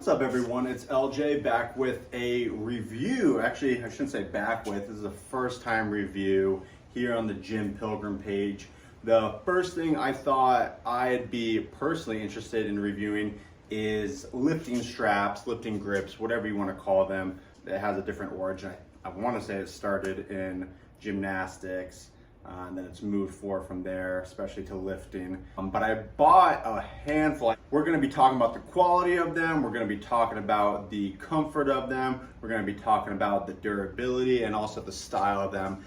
What's up everyone, it's LJ back with a review. Actually, I shouldn't say back with, this is a first time review here on the Gym Pilgrim page. The first thing I thought I'd be personally interested in reviewing is lifting straps, lifting grips, whatever you want to call them. It has a different origin. I want to say it started in gymnastics. And then it's moved forward from there, especially to lifting. But I bought a handful. We're gonna be talking about the quality of them. We're gonna be talking about the comfort of them. We're gonna be talking about the durability and also the style of them.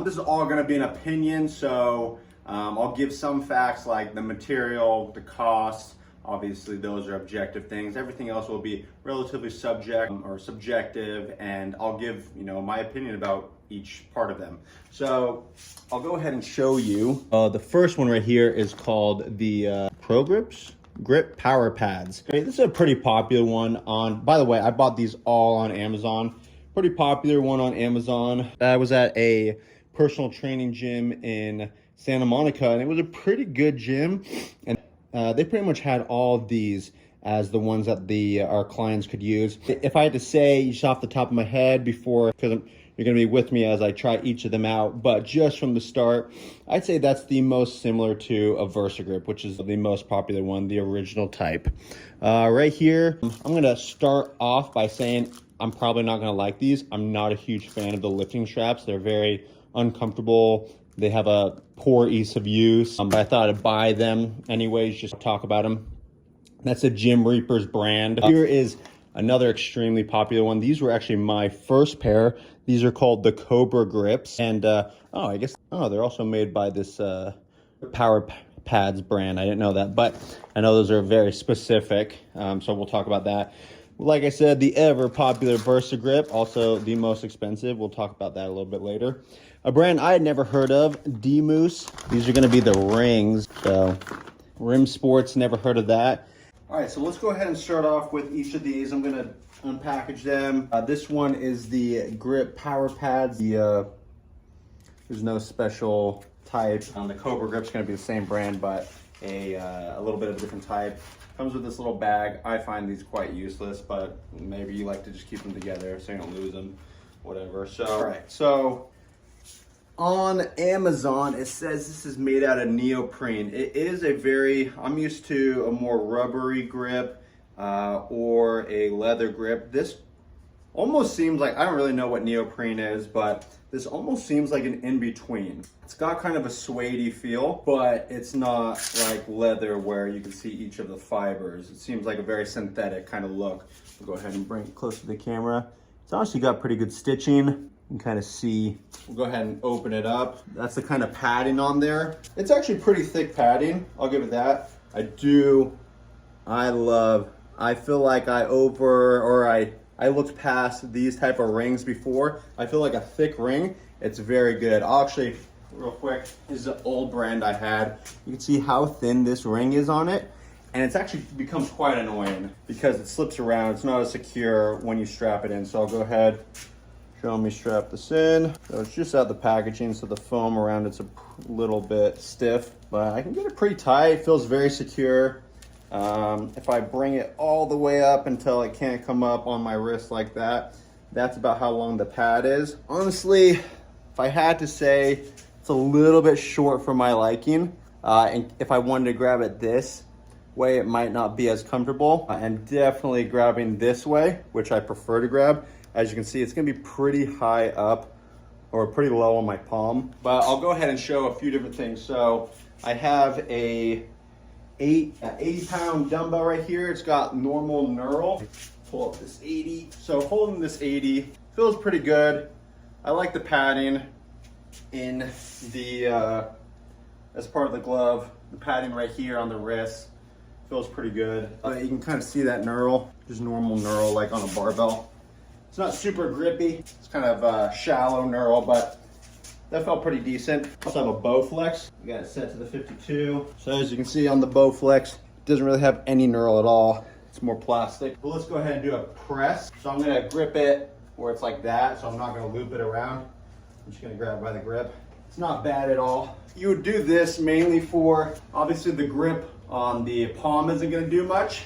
This is all gonna be an opinion, so I'll give some facts like the material, the cost. Obviously, those are objective things. Everything else will be relatively subjective, and I'll give my opinion about each part of them. So I'll go ahead and show you. The first one right here is called the Cobra Grips Grip Power Pads. Okay, this is a pretty popular one by the way, I bought these all on Amazon. Pretty popular one on Amazon. I was at a personal training gym in Santa Monica, and it was a pretty good gym. And they pretty much had all of these as the ones that our clients could use. If I had to say just off the top of my head because you're gonna be with me as I try each of them out, but just from the start, I'd say that's the most similar to a Versa Grip, which is the most popular one, the original type. Right here, I'm gonna start off by saying I'm probably not gonna like these. I'm not a huge fan of the lifting straps. They're very uncomfortable. They have a poor ease of use, but I thought I'd buy them anyways, just to talk about them. That's a Gym Reapers brand. Here is another extremely popular one. These were actually my first pair. These are called the Cobra Grips. And they're also made by this Power Pads brand. I didn't know that, but I know those are very specific. So we'll talk about that. Like I said, the ever popular Versa Grip, also the most expensive. We'll talk about that a little bit later. A brand I had never heard of, D-Moose. These are gonna be the rings. So RIMSports, never heard of that. All right, so let's go ahead and start off with each of these. I'm gonna unpackage them. This one is the Grip Power Pads. There's no special type. The Cobra Grip's gonna be the same brand, but a little bit of a different type. Comes with this little bag. I find these quite useless, but maybe you like to just keep them together so you don't lose them, whatever. So, all right, so on Amazon, it says this is made out of neoprene. It is I'm used to a more rubbery grip or a leather grip. This almost seems like, I don't really know what neoprene is, but this almost seems like an in-between. It's got kind of a suede feel, but it's not like leather where you can see each of the fibers. It seems like a very synthetic kind of look. I'll go ahead and bring it close to the camera. It's honestly got pretty good stitching. You can kind of see. We'll go ahead and open it up. That's the kind of padding on there. It's actually pretty thick padding. I'll give it that. I feel like I looked past these type of rings before. I feel like a thick ring, it's very good. I'll actually, real quick, this is an old brand I had. You can see how thin this ring is on it. And it's actually becomes quite annoying because it slips around. It's not as secure when you strap it in. So I'll go ahead, show me strap this in. So it's just out the packaging, so the foam around it's a little bit stiff, but I can get it pretty tight. It feels very secure. If I bring it all the way up until it can't come up on my wrist like that, that's about how long the pad is. Honestly, if I had to say, it's a little bit short for my liking. And if I wanted to grab it this way, it might not be as comfortable. And definitely grabbing this way, which I prefer to grab. As you can see, it's gonna be pretty high up or pretty low on my palm. But I'll go ahead and show a few different things. So I have a 80-pound dumbbell right here. It's got normal knurl. Pull up this 80. So holding this 80 feels pretty good. I like the padding in the as part of the glove. The padding right here on the wrist feels pretty good. You can kind of see that knurl, just normal knurl like on a barbell. It's not super grippy. It's kind of a shallow knurl, but that felt pretty decent. Also have a Bowflex. We got it set to the 52. So as you can see on the Bowflex, it doesn't really have any knurl at all. It's more plastic. But let's go ahead and do a press. So I'm gonna grip it where it's like that, so I'm not gonna loop it around. I'm just gonna grab it by the grip. It's not bad at all. You would do this mainly for, obviously the grip on the palm isn't gonna do much,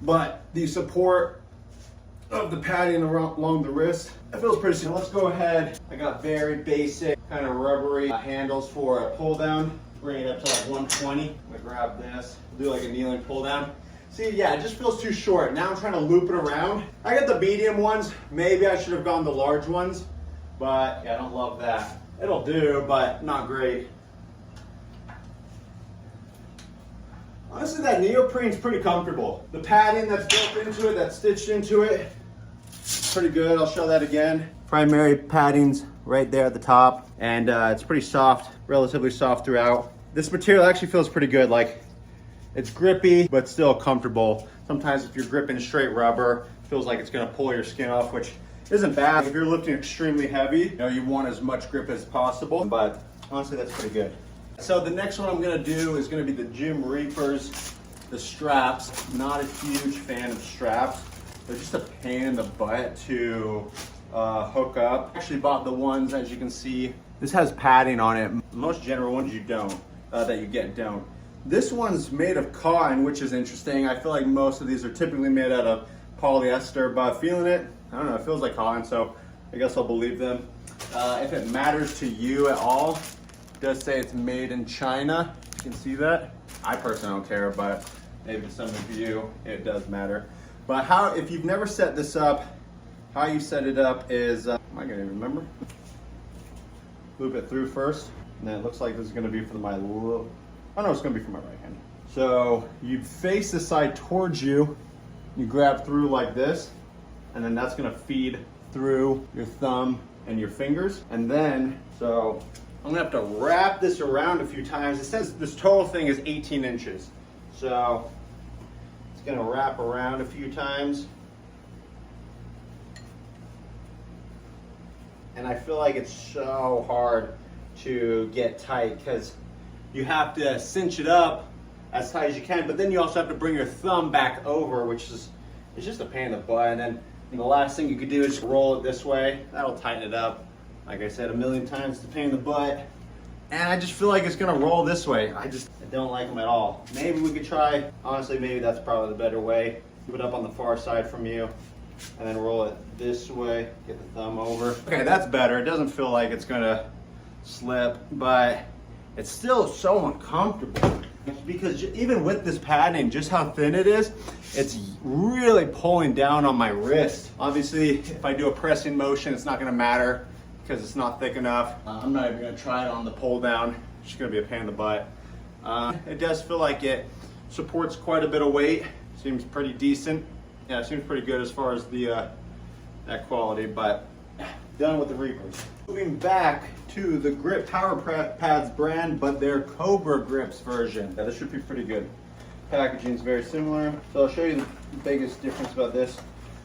but the support of the padding along the wrist, it feels pretty good. Let's go ahead. I got very basic kind of rubbery handles for a pull down. Bring it up to like 120. I'm gonna grab this, do like a kneeling pull down. See, yeah, it just feels too short. Now I'm trying to loop it around. I got the medium ones. Maybe I should have gone the large ones, but yeah, I don't love that. It'll do, but not great. Honestly, that neoprene's pretty comfortable. The padding that's built into it, that's stitched into it, pretty good. I'll show that again. Primary padding's right there at the top, and it's pretty soft, relatively soft throughout. This material actually feels pretty good. Like, it's grippy, but still comfortable. Sometimes if you're gripping straight rubber, it feels like it's gonna pull your skin off, which isn't bad. If you're lifting extremely heavy, you know, you want as much grip as possible, but honestly, that's pretty good. So the next one I'm gonna do is gonna be the Gym Reapers, the straps. Not a huge fan of straps. They're just a pain in the butt to hook up. Actually bought the ones, as you can see, this has padding on it. Most general ones you don't, that you get don't. This one's made of cotton, which is interesting. I feel like most of these are typically made out of polyester, but feeling it, I don't know, it feels like cotton, so I guess I'll believe them. If it matters to you at all, it does say it's made in China. You can see that. I personally don't care, but maybe to some of you, it does matter. But how, if you've never set this up, how you set it up is, am I gonna remember? Loop it through first, and then it looks like this is gonna be for my oh no, it's gonna be for my right hand. So you face the side towards you, you grab through like this, and then that's gonna feed through your thumb and your fingers. And then, so I'm gonna have to wrap this around a few times. It says this total thing is 18 inches. So it's gonna wrap around a few times. And I feel like it's so hard to get tight because you have to cinch it up as tight as you can, but then you also have to bring your thumb back over, which is, it's just a pain in the butt. And then the last thing you could do is just roll it this way. That'll tighten it up. Like I said a million times, it's a pain in the butt. And I just feel like it's gonna roll this way. I don't like them at all. Maybe we could try, honestly, maybe that's probably the better way. Put it up on the far side from you, and then roll it this way, get the thumb over. Okay, that's better. It doesn't feel like it's gonna slip, but it's still so uncomfortable. Because even with this padding, just how thin it is, it's really pulling down on my wrist. Obviously, if I do a pressing motion, it's not gonna matter because it's not thick enough. I'm not even gonna try it on the pull down. It's just gonna be a pain in the butt. It does feel like it supports quite a bit of weight. Seems pretty decent. Yeah, it seems pretty good as far as the that quality, but done with the Reapers. Moving back to the Gripp Power Pads brand, but their Cobra Grips version. Yeah, this should be pretty good. Packaging is very similar. So I'll show you the biggest difference about this.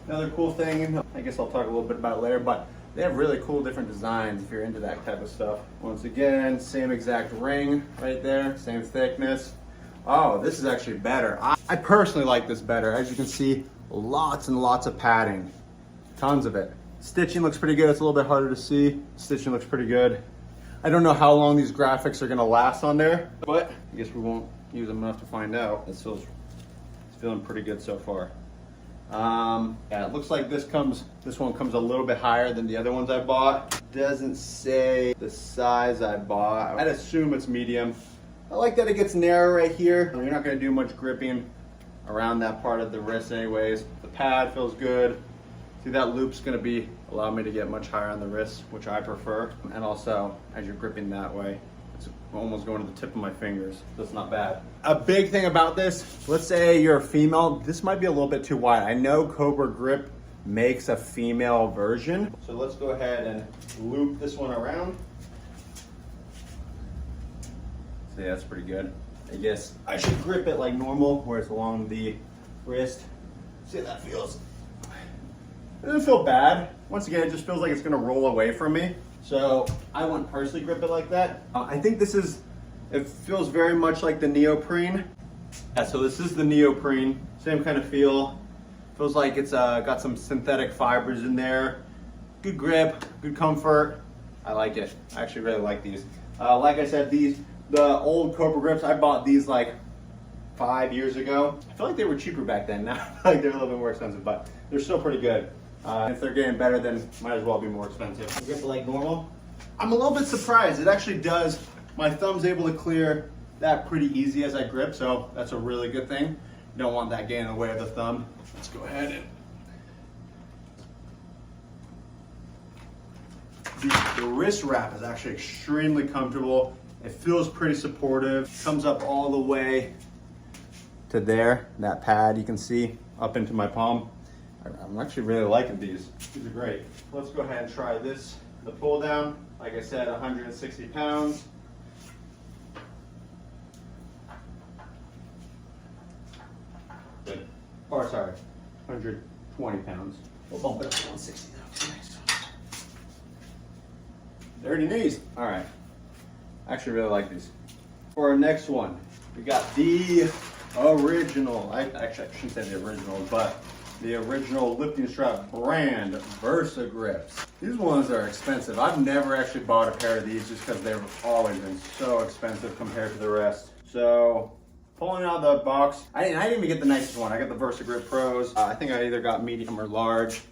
Another cool thing, I guess I'll talk a little bit about it later, but they have really cool different designs if you're into that type of stuff. Once again, same exact ring right there, same thickness. Oh, this is actually better. I personally like this better. As you can see, lots and lots of padding, tons of it. Stitching looks pretty good. It's a little bit harder to see. Stitching looks pretty good. I don't know how long these graphics are gonna last on there, but I guess we won't use them enough to find out. It's feeling pretty good so far. Yeah, it looks like this one comes a little bit higher than the other ones I bought. Doesn't say the size I bought. I'd assume it's medium. I like that it gets narrow right here. You're not gonna do much gripping around that part of the wrist anyways. The pad feels good. See, that loop's gonna allow me to get much higher on the wrist, which I prefer. And also, as you're gripping that way, it's almost going to the tip of my fingers. That's not bad. A big thing about this, let's say you're a female, this might be a little bit too wide. I know Cobra Grip makes a female version. So let's go ahead and loop this one around. See, that's pretty good. I guess I should grip it like normal, where it's along the wrist. See how that feels. It doesn't feel bad. Once again, it just feels like it's gonna roll away from me. So I wouldn't personally grip it like that. I think it feels very much like the neoprene. Yeah, so this is the neoprene, same kind of feel. Feels like it's got some synthetic fibers in there. Good grip, good comfort. I like it. I actually really like these. Like I said, the old Cobra Grips, I bought these like 5 years ago. I feel like they were cheaper back then. Now I feel like they're a little bit more expensive, but they're still pretty good. If they're getting better, then might as well be more expensive. Grip like normal. I'm a little bit surprised. It actually does. My thumb's able to clear that pretty easy as I grip, so that's a really good thing. You don't want that getting in the way of the thumb. Let's go ahead and the wrist wrap is actually extremely comfortable. It feels pretty supportive. Comes up all the way to there. That pad you can see up into my palm. I'm actually really liking these. These are great. Let's go ahead and try this. The pull down, like I said, 160 pounds. Good. Or sorry, 120 pounds. We'll bump it up to 160 now. Nice. Dirty knees. All right. I actually really like these. For our next one, we got the original. I shouldn't say the original, but the original lifting strap brand Versa Grips. These ones are expensive. I've never actually bought a pair of these just because they've always been so expensive compared to the rest. So pulling out the box, I didn't even get the nicest one. I got the Versa Grip Pros. I think I either got medium or large.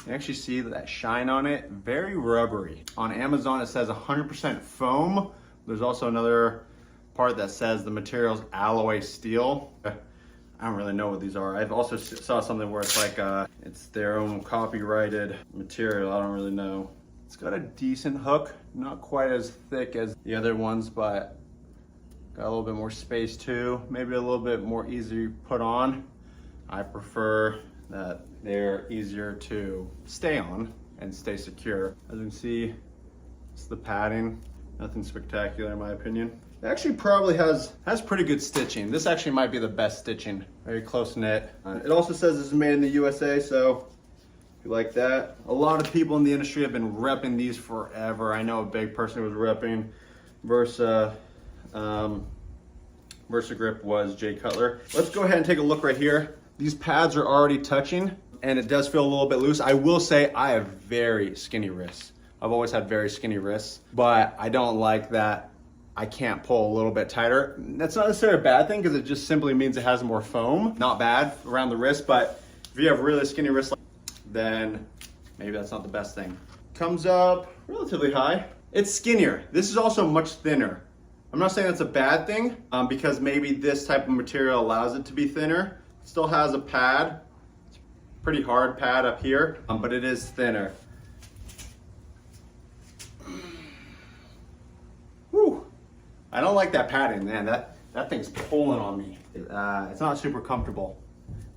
You actually see that shine on it, very rubbery. On Amazon it says 100% foam. There's also another part that says the material's alloy steel. I don't really know what these are. I've also saw something where it's like it's their own copyrighted material. I don't really know. It's got a decent hook, not quite as thick as the other ones, but got a little bit more space too. Maybe a little bit more easy to put on. I prefer that they're easier to stay on and stay secure. As you can see, it's the padding. Nothing spectacular in my opinion. It actually probably has pretty good stitching. This actually might be the best stitching. Very close knit. It also says this is made in the USA, so if you like that. A lot of people in the industry have been repping these forever. I know a big person who was repping Versa Grip was Jay Cutler. Let's go ahead and take a look right here. These pads are already touching and it does feel a little bit loose. I will say I have very skinny wrists. I've always had very skinny wrists, but I don't like that I can't pull a little bit tighter. That's not necessarily a bad thing because it just simply means it has more foam. Not bad around the wrist, but if you have really skinny wrists, then maybe that's not the best thing. Comes up relatively high. It's skinnier. This is also much thinner. I'm not saying that's a bad thing because maybe this type of material allows it to be thinner. It still has a pad. It's a pretty hard pad up here, but it is thinner. Whew. I don't like that padding, man. That thing's pulling on me. It's not super comfortable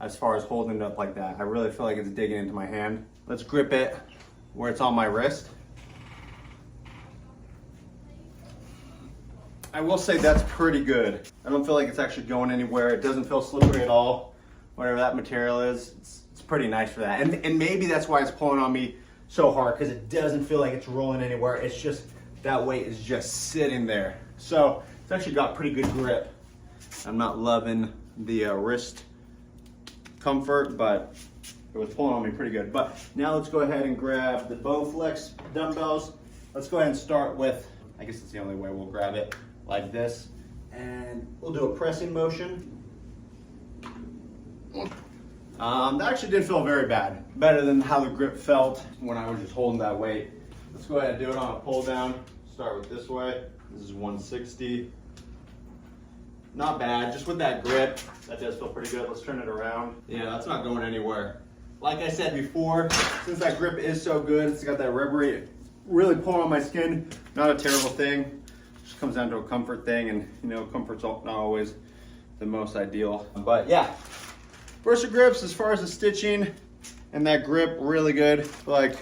as far as holding it up like that. I really feel like it's digging into my hand. Let's grip it where it's on my wrist. I will say that's pretty good. I don't feel like it's actually going anywhere. It doesn't feel slippery at all. Whatever that material is, it's pretty nice for that. And maybe that's why it's pulling on me so hard, because it doesn't feel like it's rolling anywhere. It's just, that weight is just sitting there. So it's actually got pretty good grip. I'm not loving the wrist comfort, but it was pulling on me pretty good. But now let's go ahead and grab the Bowflex dumbbells. Let's go ahead and start with, I guess it's the only way we'll grab it, like this. And we'll do a pressing motion. That actually didn't feel very bad. Better than how the grip felt when I was just holding that weight. Let's go ahead and do it on a pull down. Start with this way. This is 160. Not bad, just with that grip, that does feel pretty good. Let's turn it around. Yeah, that's not going anywhere. Like I said before, since that grip is so good, it's got that rubbery, really pulling on my skin. Not a terrible thing. Just comes down to a comfort thing, and you know, comfort's not always the most ideal. But yeah, Versa Grips, as far as the stitching and that grip, really good. I feel like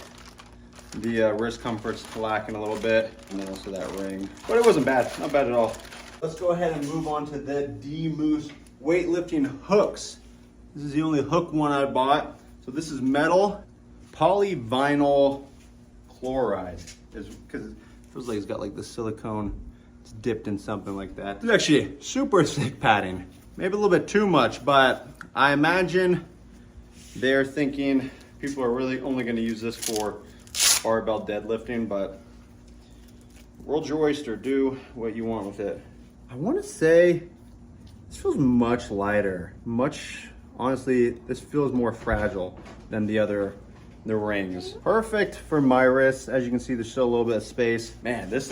the wrist comfort's lacking a little bit, and then also that ring. But it wasn't bad, not bad at all. Let's go ahead and move on to the D-Moose weightlifting hooks. This is the only hook one I bought. So this is metal polyvinyl chloride. Because it feels like it's got like the silicone, it's dipped in something like that. It's actually super thick padding. Maybe a little bit too much, but I imagine they're thinking people are really only gonna use this for barbell deadlifting, but world's your oyster, do what you want with it. I want to say this feels much lighter, honestly, this feels more fragile than the rings. Perfect for my wrists. As you can see, there's still a little bit of space. Man, that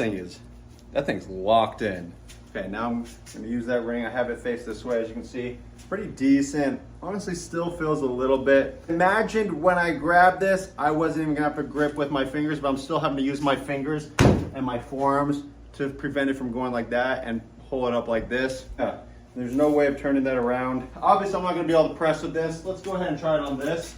thing's locked in. Okay, now I'm gonna use that ring. I have it faced this way, as you can see. Pretty decent. Honestly, still feels a little bit. Imagine when I grabbed this, I wasn't even gonna have to grip with my fingers, but I'm still having to use my fingers and my forearms to prevent it from going like that and pull it up like this. There's no way of turning that around. Obviously, I'm not gonna be able to press with this. Let's go ahead and try it on this.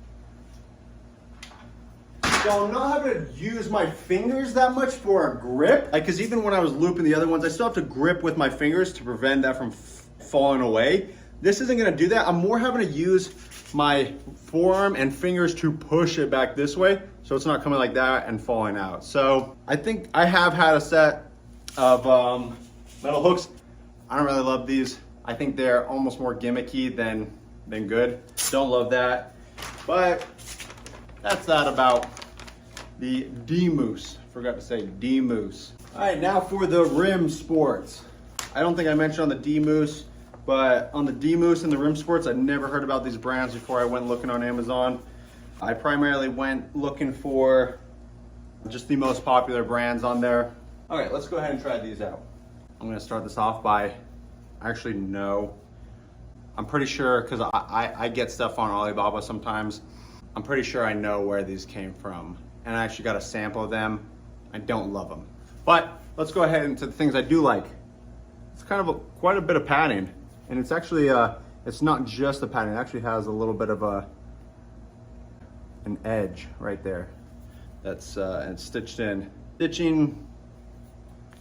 So I'm not having to use my fingers that much for a grip. Because even when I was looping the other ones, I still have to grip with my fingers to prevent that from falling away. This isn't gonna do that. I'm more having to use my forearm and fingers to push it back this way, so it's not coming like that and falling out. So I think I have had a set of metal hooks. I don't really love these. I think they're almost more gimmicky than good. Don't love that. But that's that about the D-Moose. Forgot to say D-Moose. All right, now for the RIMSports. I don't think I mentioned on the D-Moose, but on the D-Moose and the RIMSports, I never heard about these brands before I went looking on Amazon. I primarily went looking for just the most popular brands on there. All right, let's go ahead and try these out. I'm gonna start this off by, actually no, I'm pretty sure, because I get stuff on Alibaba sometimes. I'm pretty sure I know where these came from. And I actually got a sample of them. I don't love them. But let's go ahead into the things I do like. It's kind of quite a bit of padding. And it's actually, it's not just the padding. It actually has a little bit of an edge right there. That's and it's stitched in. Stitching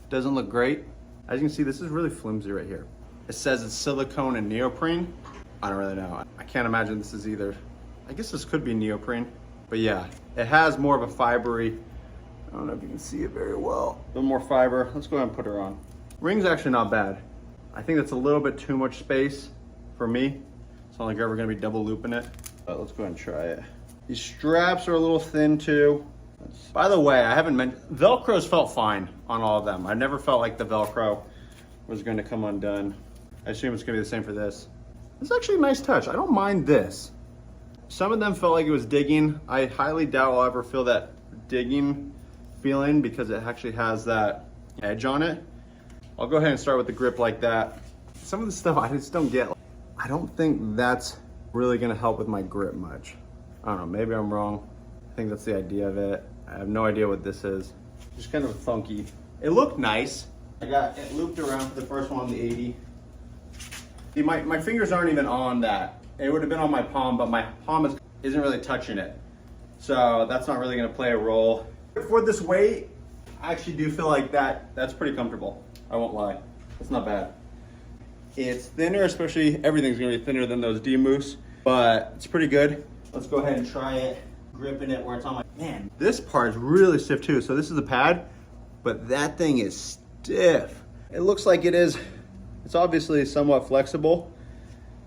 doesn't look great. As you can see, this is really flimsy right here. It says it's silicone and neoprene. I don't really know. I can't imagine this is either. I guess this could be neoprene. But yeah, it has more of a fibery, I don't know if you can see it very well. A little more fiber. Let's go ahead and put her on. Ring's actually not bad. I think that's a little bit too much space for me. It's not like you're ever gonna be double looping it, but let's go ahead and try it. These straps are a little thin too. By the way, I haven't mentioned, Velcro's felt fine on all of them. I never felt like the Velcro was gonna come undone. I assume it's gonna be the same for this. It's actually a nice touch. I don't mind this. Some of them felt like it was digging. I highly doubt I'll ever feel that digging feeling because it actually has that edge on it. I'll go ahead and start with the grip like that. Some of the stuff I just don't get. I don't think that's really gonna help with my grip much. I don't know, maybe I'm wrong. I think that's the idea of it. I have no idea what this is. Just kind of funky. It looked nice. I got it looped around for the first one on the 80. See, my fingers aren't even on that. It would have been on my palm, but my palm isn't really touching it. So that's not really gonna play a role. For this weight, I actually do feel like that's pretty comfortable. I won't lie, it's not bad. It's thinner, especially everything's gonna be thinner than those D-Moose, but it's pretty good. Let's go ahead and try it, gripping it where it's on my, man, this part is really stiff too. So this is a pad, but that thing is stiff. It looks like it is, it's obviously somewhat flexible.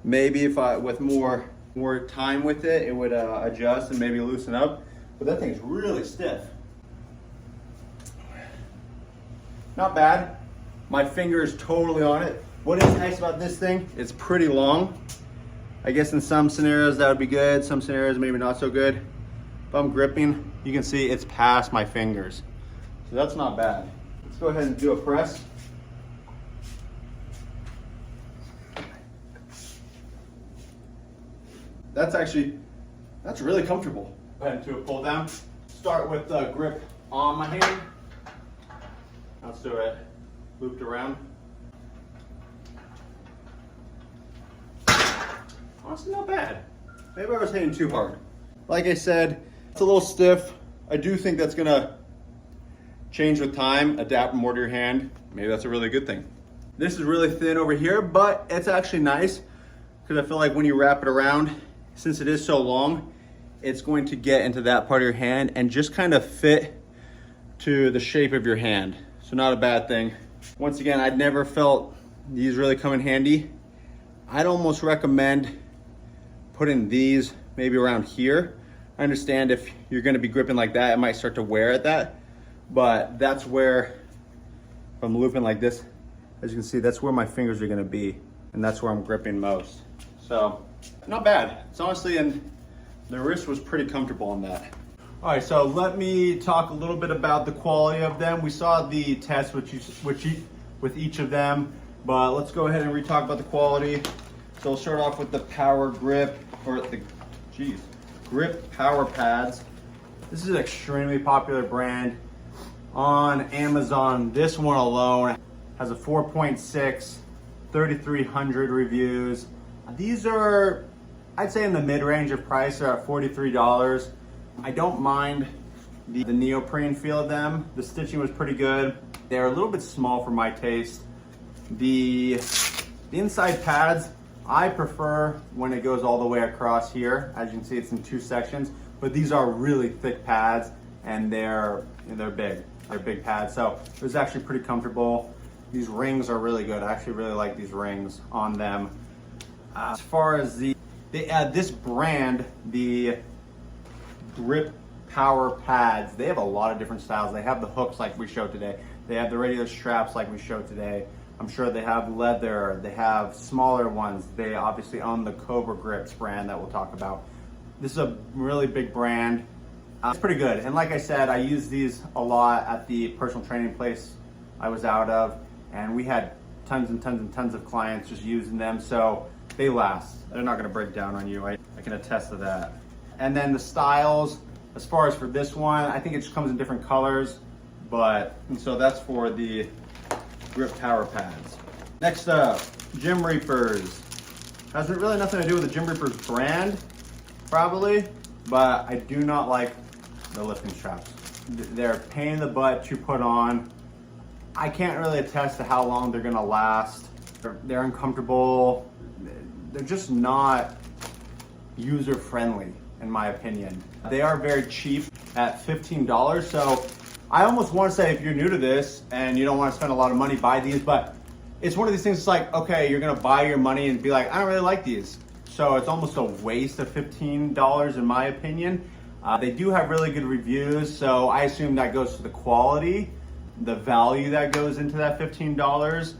Maybe if with more time with it, it would adjust and maybe loosen up. But that thing's really stiff. Not bad. My finger is totally on it. What is nice about this thing, it's pretty long. I guess in some scenarios that would be good, some scenarios maybe not so good. If I'm gripping, you can see it's past my fingers. So that's not bad. Let's go ahead and do a press. That's really comfortable. Go ahead and do a pull down. Start with the grip on my hand. Let's do it looped around. Honestly, not bad. Maybe I was hitting too hard. Like I said, it's a little stiff. I do think that's gonna change with time, adapt more to your hand. Maybe that's a really good thing. This is really thin over here, but it's actually nice because I feel like when you wrap it around, since it is so long, it's going to get into that part of your hand and just kind of fit to the shape of your hand. So not a bad thing. Once again, I'd never felt these really come in handy. I'd almost recommend putting these maybe around here. I understand if you're gonna be gripping like that, it might start to wear at that, but that's where, if I'm looping like this, as you can see, that's where my fingers are gonna be. and that's where I'm gripping most. So, not bad. It's honestly, and the wrist was pretty comfortable on that. All right, so let me talk a little bit about the quality of them. We saw the test with each of them, but let's go ahead and re-talk about the quality. So we'll start off with the Power Grip, or the, Grip Power Pads. This is an extremely popular brand on Amazon. This one alone has a 4.6, 3,300 reviews. These are, I'd say in the mid-range of price. They're at $43. I don't mind the neoprene feel of them. The stitching was pretty good. They're a little bit small for my taste. The inside pads, I prefer when it goes all the way across here. As you can see, it's in 2 sections, but these are really thick pads and they're big. They're big pads, so it was actually pretty comfortable. These rings are really good. I actually really like these rings on them. As far as this brand, the Grip Power Pads, they have a lot of different styles. They have the hooks like we showed today. They have the regular straps like we showed today. I'm sure they have leather. They have smaller ones. They obviously own the Cobra Grips brand that we'll talk about. This is a really big brand. It's pretty good. And like I said, I use these a lot at the personal training place I was out of, and we had tons and tons and tons of clients just using them, so they last. They're not gonna break down on you. I can attest to that. And then the styles, as far as for this one, I think it just comes in different colors, and so that's for the Grip Power Pads. Next up, Gym Reapers. Has really nothing to do with the Gym Reapers brand, probably, but I do not like the lifting straps. They're a pain in the butt to put on. I can't really attest to how long they're gonna last. They're uncomfortable. They're just not user-friendly, in my opinion. They are very cheap at $15, so I almost want to say if you're new to this and you don't want to spend a lot of money, buy these, but it's one of these things, it's like, okay, you're gonna buy your money and be like, I don't really like these. So it's almost a waste of $15 in my opinion. They do have really good reviews, so I assume that goes to the quality, the value that goes into that $15.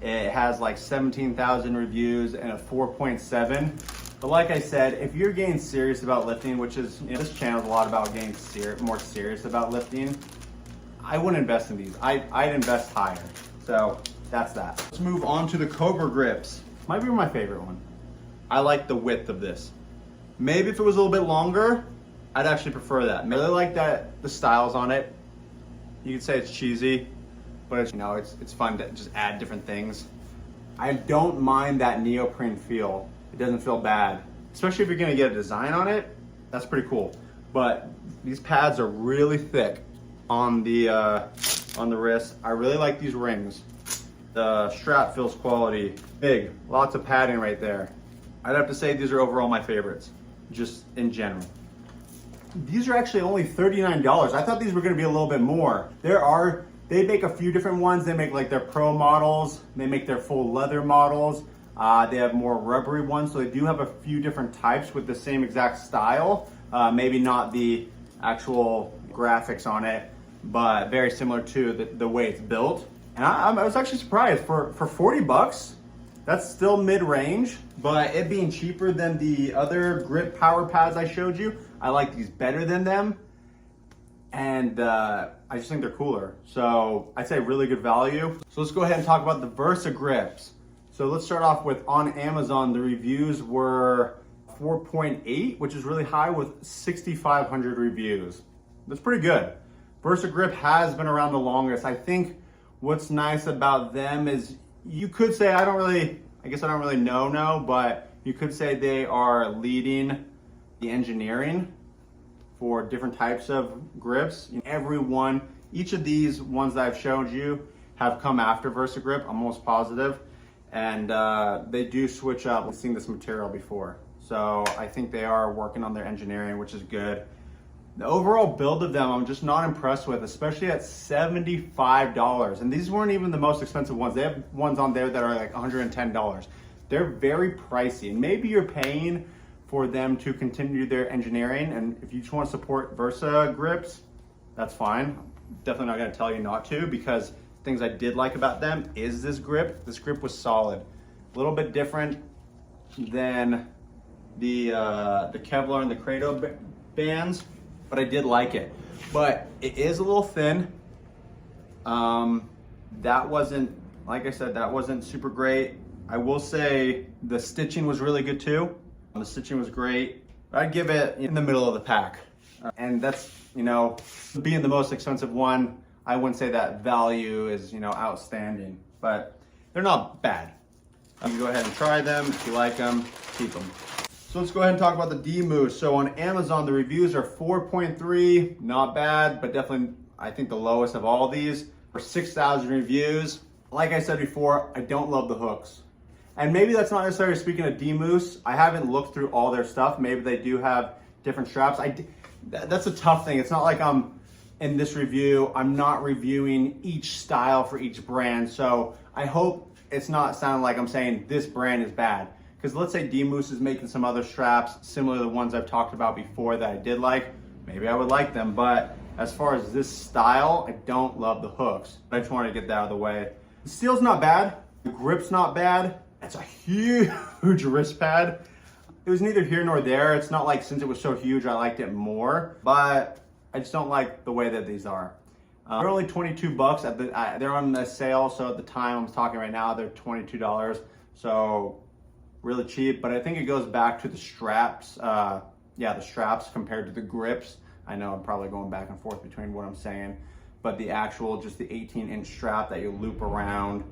It has like 17,000 reviews and a 4.7. But like I said, if you're getting serious about lifting, which is, this channel is a lot about getting more serious about lifting, I wouldn't invest in these. I'd invest higher. So that's that. Let's move on to the Cobra Grips. Might be my favorite one. I like the width of this. Maybe if it was a little bit longer, I'd actually prefer that. I really like that, the styles on it. You could say it's cheesy, but it's fun to just add different things. I don't mind that neoprene feel. It doesn't feel bad, especially if you're gonna get a design on it. That's pretty cool. But these pads are really thick on the wrist. I really like these rings. The strap feels quality. Big, lots of padding right there. I'd have to say these are overall my favorites, just in general. These are actually only $39. I thought these were gonna be a little bit more. They make a few different ones. They make like their pro models. They make their full leather models. They have more rubbery ones. So they do have a few different types with the same exact style. Maybe not the actual graphics on it, but very similar to the way it's built. And I was actually surprised for 40 bucks. That's still mid-range, but it being cheaper than the other Grip Power Pads I showed you, I like these better than them. And I just think they're cooler. So I'd say really good value. So let's go ahead and talk about the Versa Grips. So let's start off with, on Amazon, the reviews were 4.8, which is really high with 6,500 reviews. That's pretty good. Versa Grip has been around the longest. I think what's nice about them is, you could say, I don't really know, but you could say they are leading the engineering for different types of grips. Each of these ones that I've showed you have come after Versa Grip, I'm almost positive. And they do switch up. I've seen this material before. So I think they are working on their engineering, which is good. The overall build of them, I'm just not impressed with, especially at $75. And these weren't even the most expensive ones. They have ones on there that are like $110. They're very pricey. And maybe you're paying for them to continue their engineering. And if you just want to support Versa Grips, that's fine. I'm definitely not going to tell you not to, because things I did like about them is this grip. This grip was solid. A little bit different than the Kevlar and the Credo bands, but I did like it. But it is a little thin. That wasn't, like I said, that wasn't super great. I will say the stitching was really good too. The stitching was great. I'd give it in the middle of the pack. And that's, you know, being the most expensive one, I wouldn't say that value is, you know, outstanding, but they're not bad. You can go ahead and try them. If you like them, keep them. So let's go ahead and talk about the D-Moose. So on Amazon, the reviews are 4.3, not bad, but definitely, I think the lowest of all these. For 6,000 reviews, like I said before, I don't love the hooks. And maybe that's not necessarily speaking of D-Moose. I haven't looked through all their stuff. Maybe they do have different straps. That's a tough thing. It's not like in this review, I'm not reviewing each style for each brand. So I hope it's not sounding like I'm saying this brand is bad. Because let's say D-Moose is making some other straps similar to the ones I've talked about before that I did like. Maybe I would like them, but as far as this style, I don't love the hooks. I just wanted to get that out of the way. The steel's not bad. The grip's not bad. It's a huge wrist pad. It was neither here nor there. It's not like since it was so huge, I liked it more, but I just don't like the way that these are. They're only 22 bucks. They're on the sale, so at the time I'm talking right now, they're $22. So really cheap, but I think it goes back to the straps. The straps compared to the grips. I know I'm probably going back and forth between what I'm saying, but the actual, just the 18-inch strap that you loop around,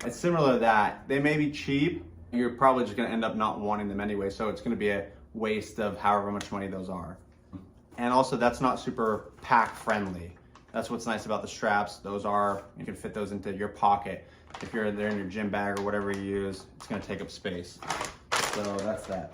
it's similar to that. They may be cheap. You're probably just gonna end up not wanting them anyway, so it's gonna be a waste of however much money those are. And also, that's not super pack friendly. That's what's nice about the straps. Those are, you can fit those into your pocket. If you're there in your gym bag or whatever you use, it's gonna take up space. So that's that.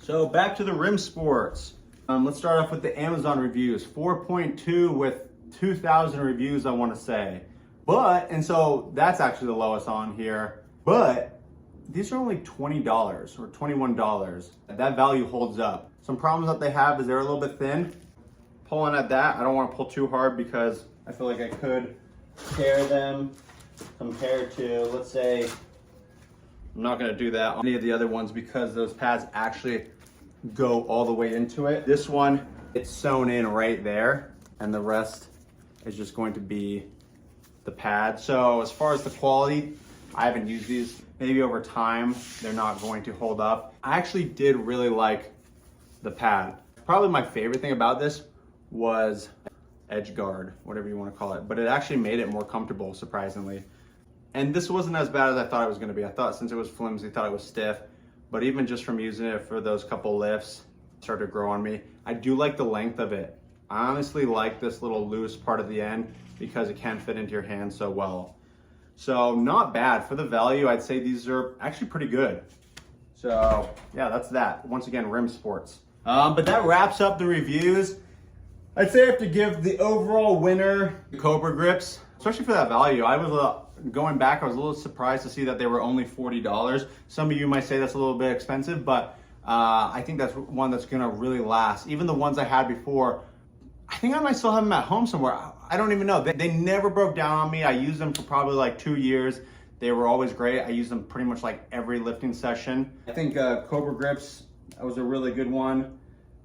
So back to the RIMSports. Let's start off with the Amazon reviews. 4.2 with 2,000 reviews, I wanna say. And so that's actually the lowest on here. But these are only $20 or $21. That value holds up. Some problems that they have is they're a little bit thin. Pulling at that, I don't want to pull too hard because I feel like I could tear them compared to, let's say, I'm not going to do that on any of the other ones because those pads actually go all the way into it. This one, it's sewn in right there, and the rest is just going to be the pad. So as far as the quality, I haven't used these. Maybe over time, they're not going to hold up. I actually did really like the pad. Probably my favorite thing about this was edge guard, whatever you want to call it, but it actually made it more comfortable, surprisingly. And this wasn't as bad as I thought it was going to be. I thought since it was flimsy, I thought it was stiff, but even just from using it for those couple lifts, it started to grow on me. I do like the length of it. I honestly like this little loose part of the end because it can fit into your hand so well. So not bad. For the value, I'd say these are actually pretty good. So yeah, that's that. Once again, RIMSports. But that wraps up the reviews. I'd say I have to give the overall winner the Cobra Grips, especially for that value. I was going back, I was a little surprised to see that they were only $40. Some of you might say that's a little bit expensive, but I think that's one that's gonna really last. Even the ones I had before, I think I might still have them at home somewhere. I don't even know. They never broke down on me. I used them for probably like 2 years. They were always great. I used them pretty much like every lifting session. I think Cobra Grips, that was a really good one.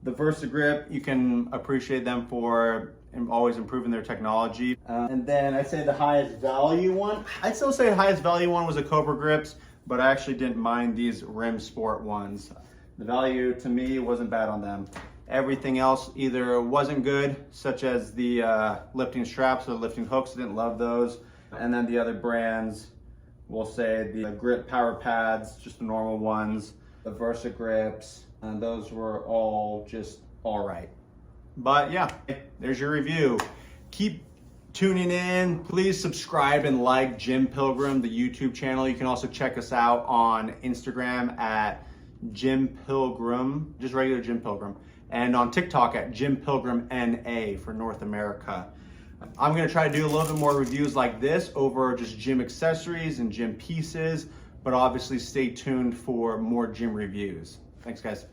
The Versa Grip, you can appreciate them for always improving their technology. And then I'd say the highest value one, I'd still say the highest value one was the Cobra Grips, but I actually didn't mind these RIMSport ones. The value to me wasn't bad on them. Everything else either wasn't good, such as the lifting straps or lifting hooks, didn't love those. And then the other brands, we'll say the Grip power pads, just the normal ones, the Versa Grips, and those were all just all right. But yeah, there's your review. Keep tuning in. Please subscribe and like Gym Pilgrim, the YouTube channel. You can also check us out on Instagram at Gym Pilgrim, just regular Gym Pilgrim, and on TikTok at Gym Pilgrim NA for North America. I'm gonna try to do a little bit more reviews like this over just gym accessories and gym pieces, but obviously stay tuned for more gym reviews. Thanks, guys.